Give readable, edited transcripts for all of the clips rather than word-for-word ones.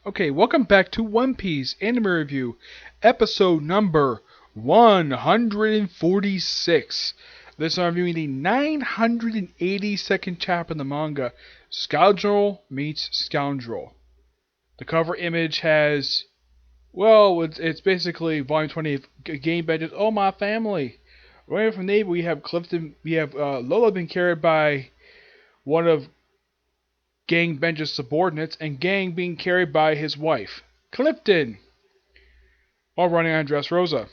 Okay, welcome back to One Piece Anime Review, episode number 146. This I'm reviewing the 982nd chapter in the manga, Scoundrel meets Scoundrel. The cover image has, it's basically Volume 20 of Game Benches. Oh, my family! Right from Navy, we have Clifton, we have Lola being carried by one of Gang Benja's subordinates, and Gang being carried by his wife, Clifton, while running on Dressrosa.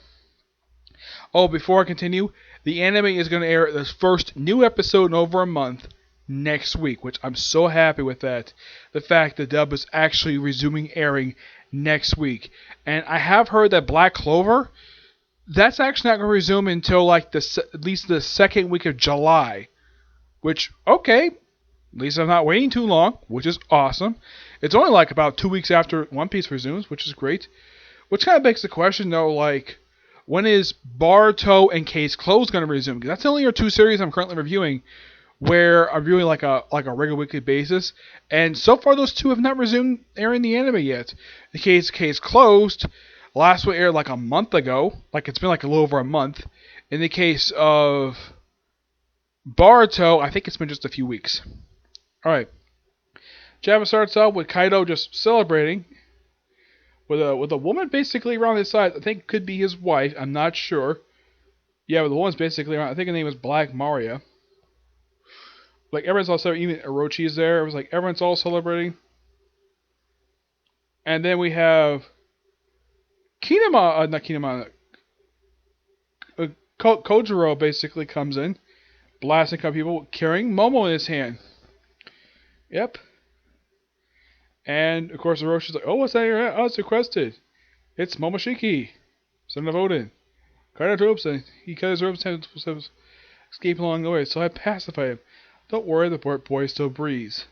Oh, before I continue, the anime is going to air the first new episode in over a month next week, which I'm so happy with that. The fact that dub is actually resuming airing next week. And I have heard that Black Clover, that's actually not going to resume until like at least the second week of July. Which, okay, at least I'm not waiting too long, which is awesome. It's only like about 2 weeks after One Piece resumes, which is great. Which kind of begs the question, though, like, when is Boruto and Case Closed going to resume? Because that's the only two series I'm currently reviewing where I'm reviewing like a regular weekly basis. And so far, those two have not resumed airing the anime yet. In Case Closed, last one aired like a month ago. Like, it's been like a little over a month. In the case of Boruto, I think it's been just a few weeks. Alright. Chapter starts out with Kaido just celebrating with a woman basically around his side. I think could be his wife. I'm not sure. Yeah, but the woman's basically around. I think her name is Black Maria. Like, everyone's all celebrating. Even Orochi is there. It was like everyone's all celebrating. And then we have not Kinema. Kojiro basically comes in, blasting a couple people, carrying Momo in his hand. Yep. And, of course, Oroshi's like, oh, what's that? Oh, it's requested. It's Momoshiki, son of Odin. Cut his ropes, and he cut his ropes and escape along the way, so I pacify him. Don't worry, the boy still breathes.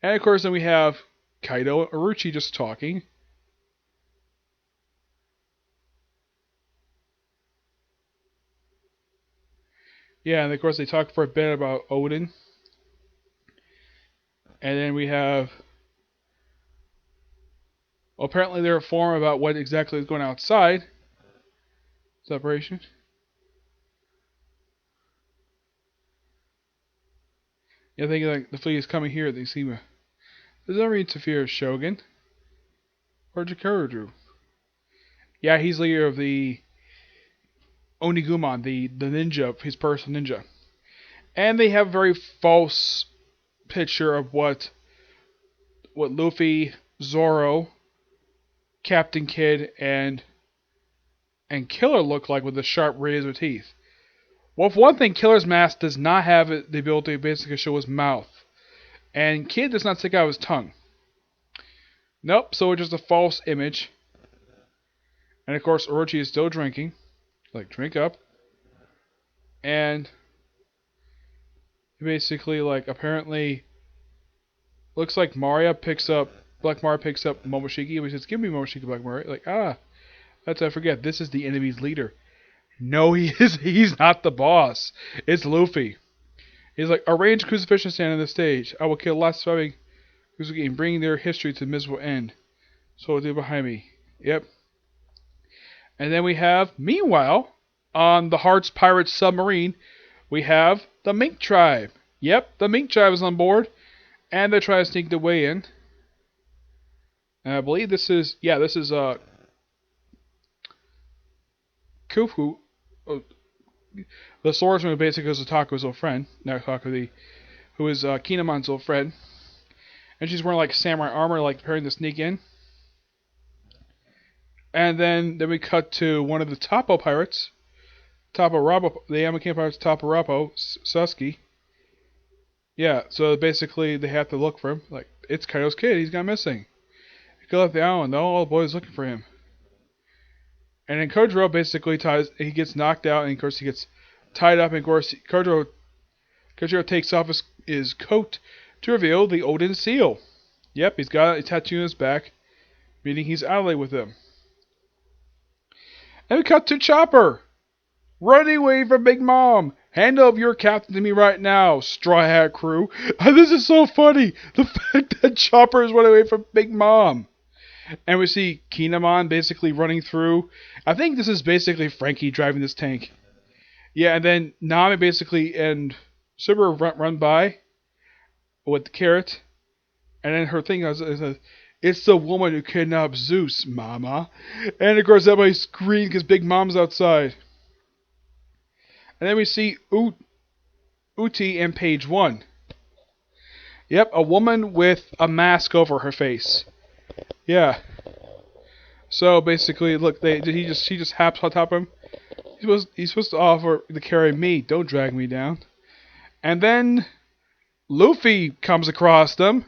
And, of course, then we have Kaido and Orochi just talking. Yeah, and, of course, they talk for a bit about Odin. And then we have... Well, apparently they're informed about what exactly is going outside. Separation. Yeah, I think like the fleet is coming here. They seem to... Does that interfere with Shogun? Or Jakaraju? Yeah, he's leader of the Onigumon, the ninja, his personal ninja. And they have a very false picture of what Luffy, Zoro, Captain Kidd, and Killer look like with the sharp razor teeth. Well, for one thing, Killer's mask does not have the ability to basically show his mouth. And Kidd does not stick out his tongue. Nope, so it's just a false image. And of course, Orochi is still drinking. Like, drink up. And basically, like, apparently looks like Black Maria picks up Momoshiki, which says, give me Momoshiki, Black Maria. Like, that's I forget. This is the enemy's leader. No, he's not the boss. It's Luffy. He's like, arrange crucifixion stand on the stage. I will kill the last surviving Kuzuki and bring their history to a miserable end. So they're behind me. Yep. And then we have, meanwhile, on the Hearts Pirates submarine, we have the Mink Tribe. Yep, the Mink Tribe is on board. And they're trying to sneak their way in. And I believe this is Kufu. The swordsman basically is Otaku's old friend. Now Otaku, who is Kinemon's old friend. And she's wearing like samurai armor, like preparing to sneak in. And then we cut to one of the Toppo pirates. The Yamakin pirates, Toppo Sasuke. Yeah, so basically they have to look for him. Like, it's Kaido's kid, he's gone missing. He left the island, though, all the boys looking for him. And then Kojiro basically he gets knocked out, and of course he gets tied up, and of course Kojiro takes off his coat to reveal the Odin seal. Yep, he's got a tattoo on his back, meaning he's ally with him. And we cut to Chopper, running away from Big Mom. Hand over your captain to me right now, Straw Hat Crew. This is so funny. The fact that Chopper is running away from Big Mom. And we see Kinemon basically running through. I think this is basically Frankie driving this tank. Yeah, and then Nami basically and Subaru run by with the carrot. And then her thing is it's the woman who kidnapped Zeus, Mama. And of course everybody screams because Big Mom's outside. And then we see Uti in page 1. Yep, a woman with a mask over her face. Yeah. So basically, look, she just hops on top of him. He's supposed to offer to carry me. Don't drag me down. And then Luffy comes across them,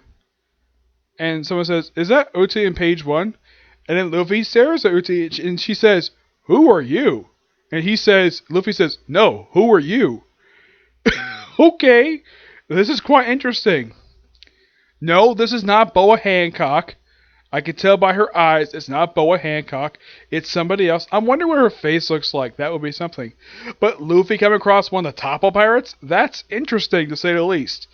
and someone says, "Is that Uti in page 1?" And then Luffy stares at Uti, and she says, "Who are you?" And Luffy says, "No, who are you?" Okay, this is quite interesting. No, this is not Boa Hancock. I can tell by her eyes it's not Boa Hancock. It's somebody else. I'm wondering what her face looks like. That would be something. But Luffy coming across one of the Toppo pirates? That's interesting, to say the least.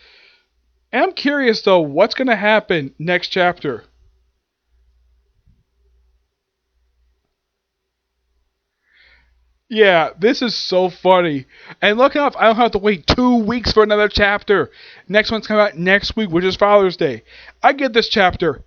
And I'm curious, though, what's going to happen next chapter? Yeah, this is so funny. And look up, I don't have to wait 2 weeks for another chapter. Next one's coming out next week, which is Father's Day. I get this chapter.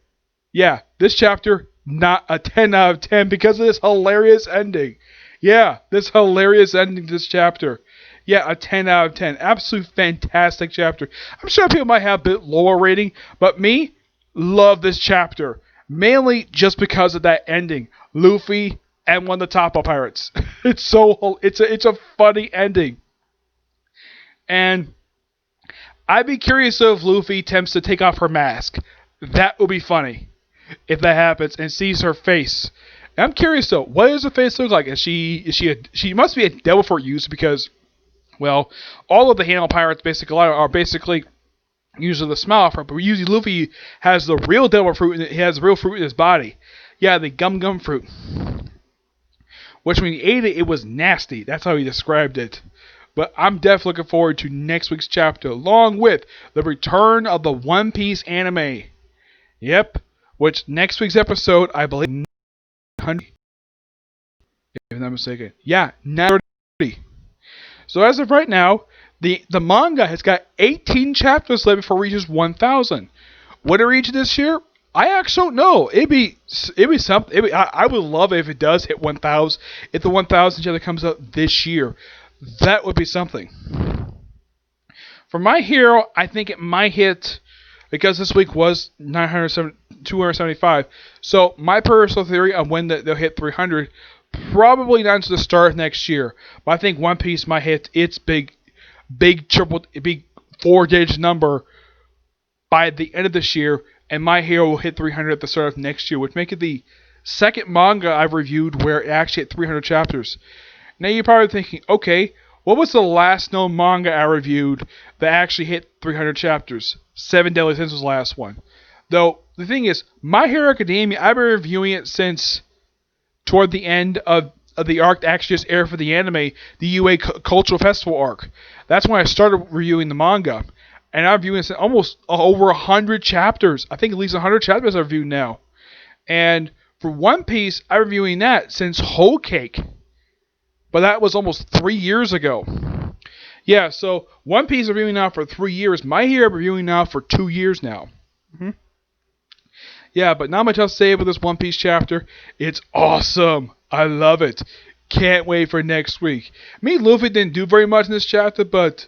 Yeah, this chapter, not a 10 out of 10 because of this hilarious ending. Yeah, this hilarious ending to this chapter. Yeah, a 10 out of 10. Absolute fantastic chapter. I'm sure people might have a bit lower rating, but me, love this chapter. Mainly just because of that ending. Luffy and one of the Toppo pirates. It's a funny ending. And I'd be curious if Luffy attempts to take off her mask. That would be funny if that happens and sees her face. And I'm curious though, what does her face look like? She must be a devil fruit user because, well, all of the Halo pirates basically are basically usually the smile fruit, but usually Luffy has the real devil fruit. He has real fruit in his body. Yeah, the gum fruit. Which when he ate it, it was nasty. That's how he described it. But I'm definitely looking forward to next week's chapter, along with the return of the One Piece anime. Yep. Which next week's episode, I believe, 900, if I'm not mistaken. Yeah, 930. So as of right now, the manga has got 18 chapters left before it reaches 1,000. Would it reach this year? I actually don't know. It'd be something. I would love it if it does hit 1,000. If the 1,000 chapter comes out this year, that would be something. For My Hero, I think it might hit, because this week was 275. So my personal theory on when they'll hit 300, probably not until the start of next year. But I think One Piece might hit its big 4-digit number by the end of this year. And My Hero will hit 300 at the start of next year, which make it the second manga I've reviewed where it actually hit 300 chapters. Now you're probably thinking, okay, what was the last known manga I reviewed that actually hit 300 chapters? 7 Deadly Sins was the last one. Though, the thing is, My Hero Academia, I've been reviewing it since toward the end of the arc that actually just aired for the anime, the UA Cultural Festival arc. That's when I started reviewing the manga. And I'm reviewing this almost over 100 chapters. I think at least 100 chapters I've reviewed now. And for One Piece, I'm reviewing that since Whole Cake. But that was almost 3 years ago. Yeah, so One Piece I'm reviewing now for 3 years. My Hero I'm reviewing now for 2 years now. Yeah, but not much else to say about this One Piece chapter. It's awesome. I love it. Can't wait for next week. Me and Luffy didn't do very much in this chapter, but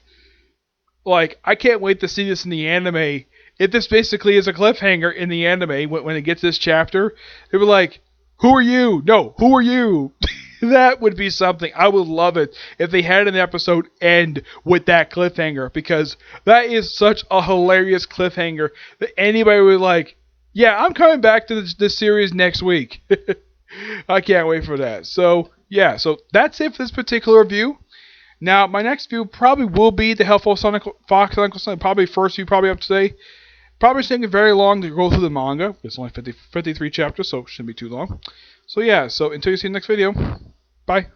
I can't wait to see this in the anime. If this basically is a cliffhanger in the anime when it gets this chapter, they were like, "Who are you? No, who are you?" That would be something. I would love it if they had an episode end with that cliffhanger, because that is such a hilarious cliffhanger that anybody would like, yeah, I'm coming back to this series next week. I can't wait for that. So, yeah, so that's it for this particular review. Now, my next view probably will be the Helpful Fox Uncle Sonic. Probably first view, probably up today. Probably taking very long to go through the manga. It's only 53 chapters, so it shouldn't be too long. So yeah, so until you see the next video, bye.